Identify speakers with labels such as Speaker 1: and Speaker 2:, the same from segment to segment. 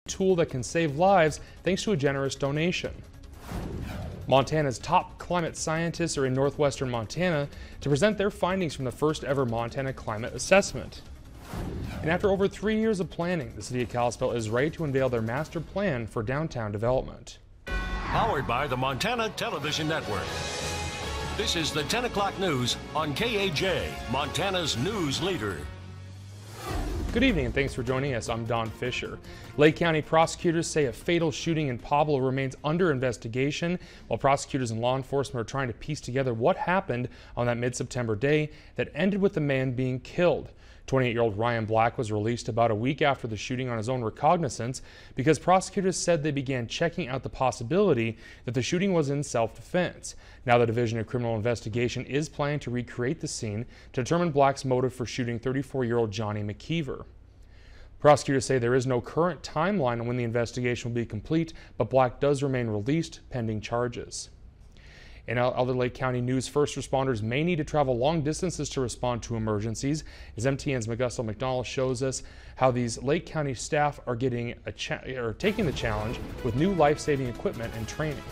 Speaker 1: tool that can save lives thanks to a generous donation. Montana's top climate scientists are in northwestern Montana to present their findings from the first ever Montana Climate Assessment. And after over 3 years of planning, the city of Kalispell is ready to unveil their master plan for downtown development.
Speaker 2: Powered by the Montana Television Network. This is the 10 o'clock news on KAJ, Montana's news leader.
Speaker 1: Good evening and thanks for joining us. I'm Don Fisher. Lake County prosecutors say a fatal shooting in Pablo remains under investigation, while prosecutors and law enforcement are trying to piece together what happened on that mid-September day that ended with the man being killed. 28-year-old Ryan Black was released about a week after the shooting on his own recognizance because prosecutors said they began checking out the possibility that the shooting was in self-defense. Now the Division of Criminal Investigation is planning to recreate the scene to determine Black's motive for shooting 34-year-old Johnny McKeever. Prosecutors say there is no current timeline on when the investigation will be complete, but Black does remain released pending charges. In other Lake County news, first responders may need to travel long distances to respond to emergencies. As MTN's Augusta McDonald shows us how these Lake County staff are taking the challenge with new life-saving equipment and training.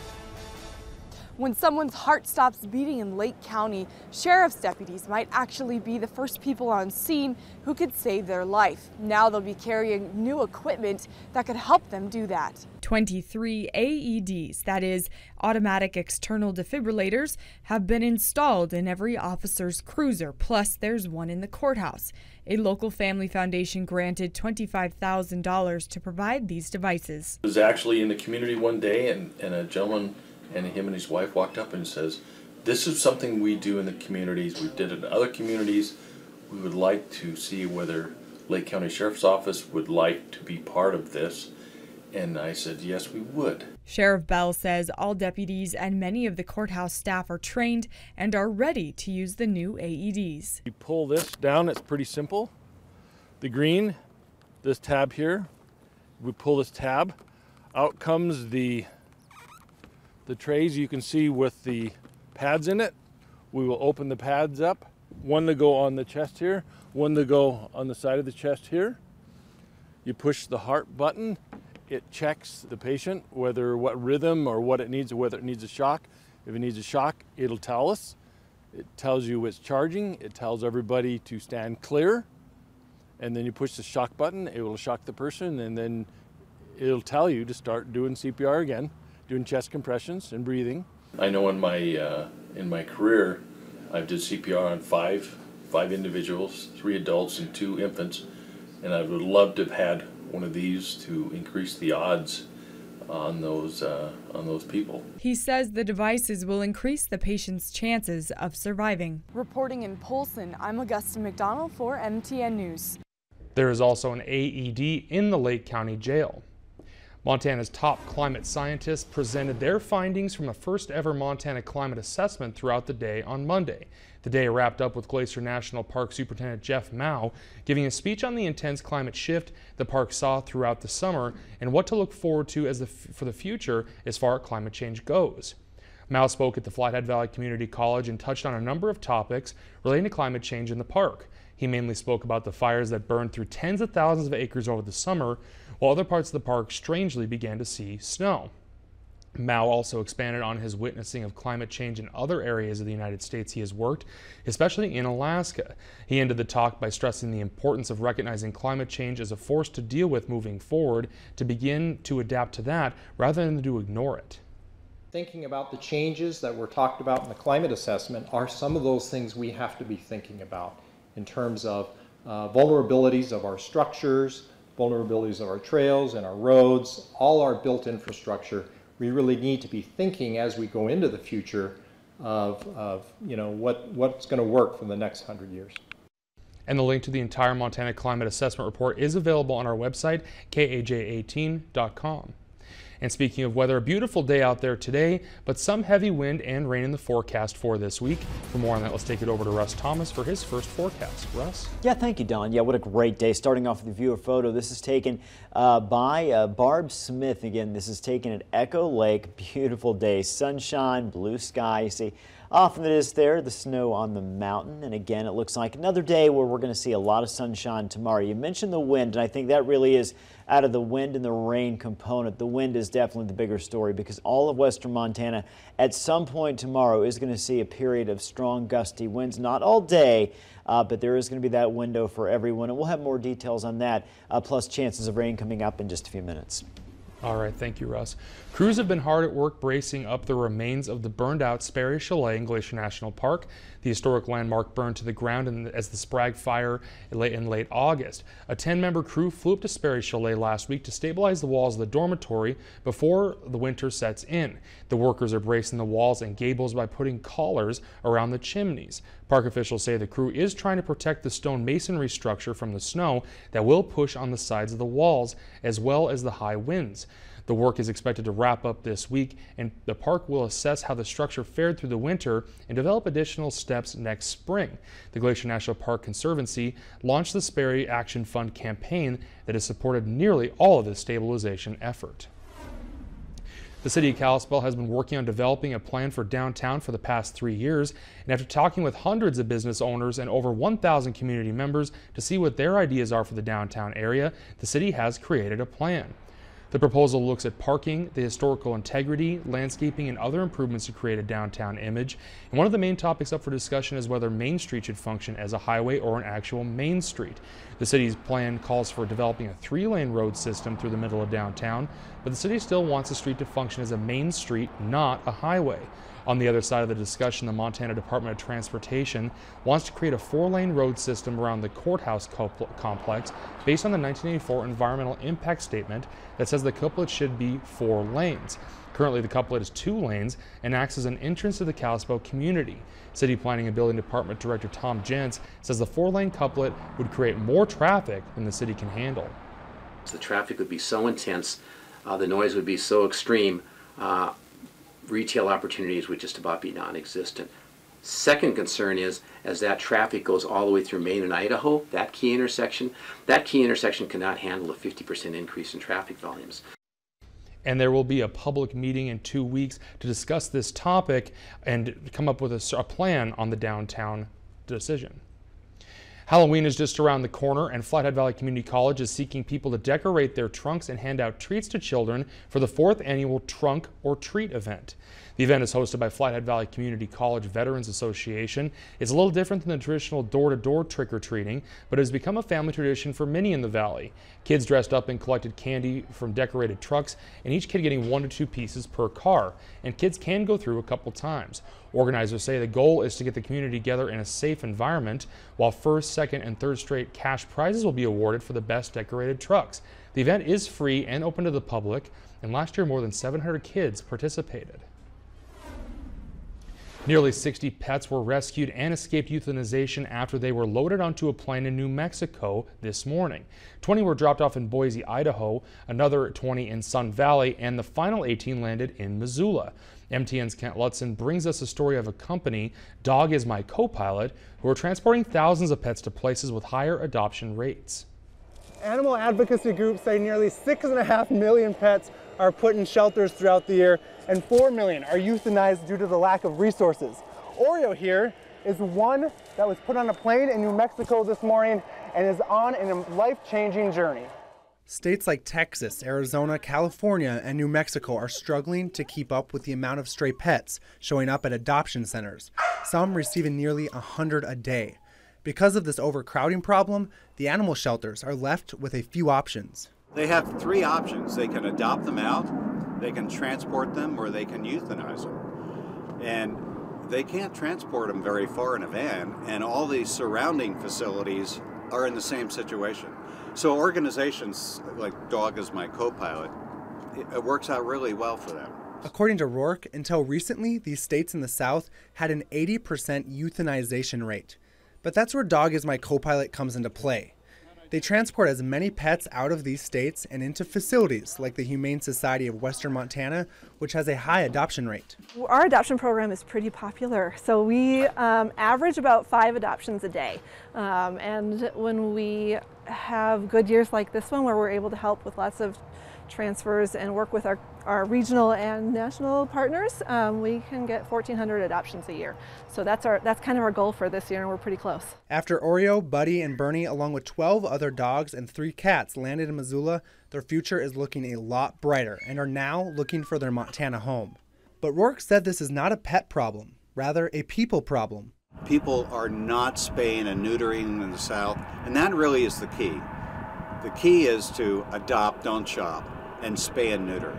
Speaker 3: When someone's heart stops beating in Lake County, sheriff's deputies might actually be the first people on scene who could save their life. Now they'll be carrying new equipment that could help them do that. 23 AEDs, that is, automatic external defibrillators, have been installed in every officer's cruiser, plus there's one in the courthouse. A local family foundation granted $25,000 to provide these devices.
Speaker 4: I was actually in the community one day and a gentleman and him and his wife walked up and says, "This is something we do in the communities. We did it in other communities. We would like to see whether Lake County Sheriff's Office would like to be part of this." And I said, yes, we would.
Speaker 3: Sheriff Bell says all deputies and many of the courthouse staff are trained and are ready to use the new AEDs.
Speaker 5: You pull this down, it's pretty simple. The green, this tab here, we pull this tab, out comes the trays you can see with the pads in it. We will open the pads up, one to go on the chest here, one to go on the side of the chest here. You push the heart button, it checks the patient, what rhythm or what it needs, or whether it needs a shock. If it needs a shock, it'll tell us. It tells you it's charging, it tells everybody to stand clear, and then you push the shock button, it will shock the person, and then it'll tell you to start doing CPR again, doing chest compressions and breathing.
Speaker 4: I know in my career, I've did CPR on five individuals, 3 adults and 2 infants, and I would love to have had one of these to increase the odds on those people.
Speaker 3: He says the devices will increase the patient's chances of surviving. Reporting in Polson, I'm Augusta McDonald for MTN News.
Speaker 1: There is also an AED in the Lake County Jail. Montana's top climate scientists presented their findings from the first ever Montana Climate Assessment throughout the day on Monday. The day wrapped up with Glacier National Park Superintendent Jeff Mao giving a speech on the intense climate shift the park saw throughout the summer and what to look forward to for the future as far as climate change goes. Mao spoke at the Flathead Valley Community College and touched on a number of topics relating to climate change in the park. He mainly spoke about the fires that burned through tens of thousands of acres over the summer, while other parts of the park strangely began to see snow. Mao also expanded on his witnessing of climate change in other areas of the United States he has worked, especially in Alaska. He ended the talk by stressing the importance of recognizing climate change as a force to deal with moving forward, to begin to adapt to that rather than to ignore it.
Speaker 6: Thinking about the changes that were talked about in the climate assessment are some of those things we have to be thinking about in terms of vulnerabilities of our structures, vulnerabilities of our trails and our roads, all our built infrastructure. We really need to be thinking as we go into the future of what's going to work for the next 100 years.
Speaker 1: And the link to the entire Montana Climate Assessment Report is available on our website, kaj18.com. And speaking of weather, a beautiful day out there today, but some heavy wind and rain in the forecast for this week. For more on that, let's take it over to Russ Thomas for his first forecast. Russ?
Speaker 7: Yeah, thank you, Don. Yeah, what a great day. Starting off with the viewer photo. This is taken by Barb Smith. Again, this is taken at Echo Lake. Beautiful day. Sunshine, blue sky. You see, often it is there, the snow on the mountain. And again, it looks like another day where we're going to see a lot of sunshine tomorrow. You mentioned the wind, and I think that really is out of the wind and the rain component. The wind is definitely the bigger story because all of western Montana at some point tomorrow is going to see a period of strong gusty winds. Not all day, but there is going to be that window for everyone, and we'll have more details on that, plus chances of rain coming up in just a few minutes.
Speaker 1: All right, thank you, Russ. Crews have been hard at work bracing up the remains of the burned out Sperry Chalet in Glacier National Park. The historic landmark burned to the ground as the Sprague fire in late August. A 10-member crew flew up to Sperry Chalet last week to stabilize the walls of the dormitory before the winter sets in. The workers are bracing the walls and gables by putting collars around the chimneys. Park officials say the crew is trying to protect the stone masonry structure from the snow that will push on the sides of the walls as well as the high winds. The work is expected to wrap up this week, and the park will assess how the structure fared through the winter and develop additional steps next spring. The Glacier National Park Conservancy launched the Sperry Action Fund campaign that has supported nearly all of this stabilization effort. The city of Kalispell has been working on developing a plan for downtown for the past 3 years, and after talking with hundreds of business owners and over 1,000 community members to see what their ideas are for the downtown area, the city has created a plan. The proposal looks at parking, the historical integrity, landscaping, and other improvements to create a downtown image. And one of the main topics up for discussion is whether Main Street should function as a highway or an actual main street. The city's plan calls for developing a 3-lane road system through the middle of downtown, but the city still wants the street to function as a main street, not a highway. On the other side of the discussion, the Montana Department of Transportation wants to create a 4-lane road system around the courthouse complex based on the 1984 Environmental Impact Statement that says the couplet should be 4 lanes. Currently, the couplet is 2 lanes and acts as an entrance to the Kalispell community. City Planning and Building Department Director Tom Jentz says the 4-lane couplet would create more traffic than the city can handle.
Speaker 8: The traffic would be so intense, the noise would be so extreme, retail opportunities would just about be non-existent. Second concern is, as that traffic goes all the way through Maine and Idaho, that key intersection cannot handle a 50% increase in traffic volumes.
Speaker 1: And there will be a public meeting in 2 weeks to discuss this topic and come up with a plan on the downtown decision. Halloween is just around the corner, and Flathead Valley Community College is seeking people to decorate their trunks and hand out treats to children for the 4th annual Trunk or Treat event. The event is hosted by Flathead Valley Community College Veterans Association. It's a little different than the traditional door-to-door trick-or-treating, but it has become a family tradition for many in the valley. Kids dressed up and collected candy from decorated trucks, and each kid getting 1 to 2 pieces per car, and kids can go through a couple times. Organizers say the goal is to get the community together in a safe environment, while 1st, 2nd, and 3rd straight cash prizes will be awarded for the best decorated trucks. The event is free and open to the public, and last year more than 700 kids participated. Nearly 60 pets were rescued and escaped euthanization after they were loaded onto a plane in New Mexico this morning. 20 were dropped off in Boise, Idaho, another 20 in Sun Valley, and the final 18 landed in Missoula. MTN's Kent Lutzen brings us a story of a company, Dog Is My Co-Pilot, who are transporting thousands of pets to places with higher adoption rates.
Speaker 9: Animal advocacy groups say nearly 6.5 million pets are put in shelters throughout the year, and 4 million are euthanized due to the lack of resources. Oreo here is one that was put on a plane in New Mexico this morning and is on a life-changing journey.
Speaker 10: States like Texas, Arizona, California, and New Mexico are struggling to keep up with the amount of stray pets showing up at adoption centers, some receiving nearly 100 a day. Because of this overcrowding problem, the animal shelters are left with a few options.
Speaker 11: They have 3 options. They can adopt them out, they can transport them, or they can euthanize them. And they can't transport them very far in a van, and all these surrounding facilities are in the same situation. So organizations like Dog Is My Co-Pilot, it works out really well for them.
Speaker 10: According to Rourke, until recently, these states in the South had an 80% euthanization rate. But that's where Dog Is My Co-Pilot comes into play. They transport as many pets out of these states and into facilities like the Humane Society of Western Montana, which has a high adoption rate.
Speaker 12: Our adoption program is pretty popular, so we average about 5 adoptions a day. And when we have good years like this one where we're able to help with lots of transfers and work with our regional and national partners, we can get 1,400 adoptions a year. So that's kind of our goal for this year, and we're pretty close.
Speaker 10: After Oreo, Buddy, and Bernie, along with 12 other dogs and 3 cats, landed in Missoula, their future is looking a lot brighter and are now looking for their Montana home. But Rourke said this is not a pet problem, rather a people problem.
Speaker 11: People are not spaying and neutering in the South, and that really is the key. The key is to adopt, don't shop, and spay and neuter.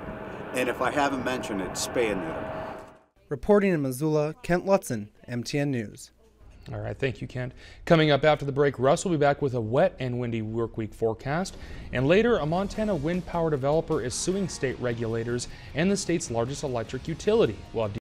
Speaker 11: And if I haven't mentioned it, spay and neuter.
Speaker 10: Reporting in Missoula, Kent Lutzen, MTN News.
Speaker 1: All right, thank you, Kent. Coming up after the break, Russ will be back with a wet and windy work week forecast. And later, a Montana wind power developer is suing state regulators and the state's largest electric utility. We'll have